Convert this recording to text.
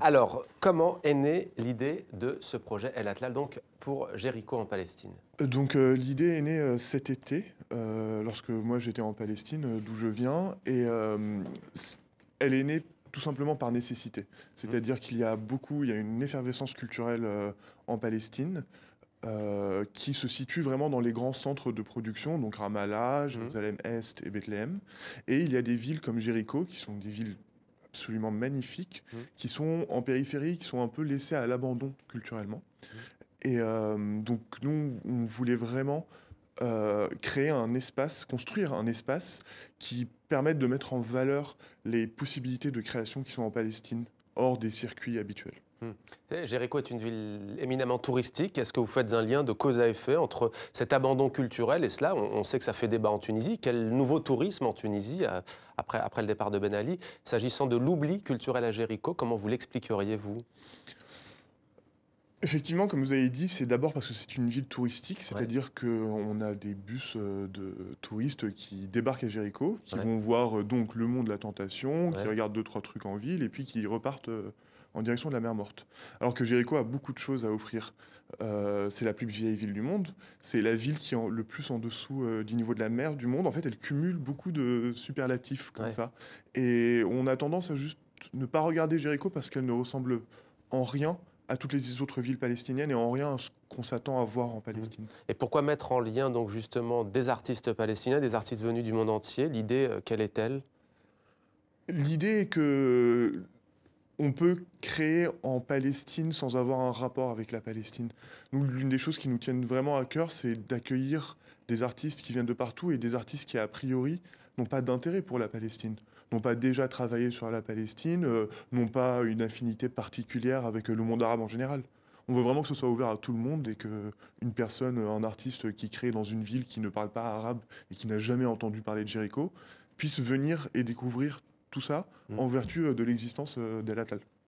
Alors, comment est née l'idée de ce projet El Atlal, donc pour Jéricho en Palestine? L'idée est née cet été, lorsque moi j'étais en Palestine, d'où je viens, et elle est née tout simplement par nécessité. C'est-à-dire il y a une effervescence culturelle en Palestine qui se situe vraiment dans les grands centres de production, donc Ramallah, Mhm. Jérusalem-Est et Bethléem. Et il y a des villes comme Jéricho, qui sont des villes absolument magnifiques, Mhm. qui sont en périphérie, qui sont un peu laissées à l'abandon culturellement. Mhm. Et donc nous, on voulait vraiment créer un espace, construire un espace qui permette de mettre en valeur les possibilités de création qui sont en Palestine, hors des circuits habituels. Mhm. Vous savez, Jéricho est une ville éminemment touristique. Est-ce que vous faites un lien de cause à effet entre cet abandon culturel et cela? On sait que ça fait débat en Tunisie. Quel nouveau tourisme en Tunisie, après le départ de Ben Ali? S'agissant de l'oubli culturel à Jéricho, comment vous l'expliqueriez, vous? Effectivement, comme vous avez dit, c'est d'abord parce que c'est une ville touristique, Ouais, c'est-à-dire qu'on a des bus de touristes qui débarquent à Jéricho, qui ouais, vont voir donc le mont de la Tentation, qui ouais. regardent deux, trois trucs en ville, et puis qui repartent en direction de la mer Morte. Alors que Jéricho a beaucoup de choses à offrir. C'est la plus vieille ville du monde, c'est la ville qui est le plus en dessous du niveau de la mer du monde. En fait, elle cumule beaucoup de superlatifs comme Ouais. ça. Et on a tendance à juste ne pas regarder Jéricho parce qu'elle ne ressemble en rien à toutes les autres villes palestiniennes et en rien à ce qu'on s'attend à voir en Mhm. Palestine. Et pourquoi mettre en lien donc justement des artistes palestiniens, des artistes venus du monde entier? L'idée, quelle est-elle? L'idée est que on peut créer en Palestine sans avoir un rapport avec la Palestine. Nous, l'une des choses qui nous tiennent vraiment à cœur, c'est d'accueillir des artistes qui viennent de partout et des artistes qui, a priori, n'ont pas d'intérêt pour la Palestine, n'ont pas déjà travaillé sur la Palestine, n'ont pas une affinité particulière avec le monde arabe en général. On veut vraiment que ce soit ouvert à tout le monde et que une personne, un artiste qui crée dans une ville qui ne parle pas arabe et qui n'a jamais entendu parler de Jéricho, puisse venir et découvrir tout ça Mhm. en vertu de l'existence d'El Attal.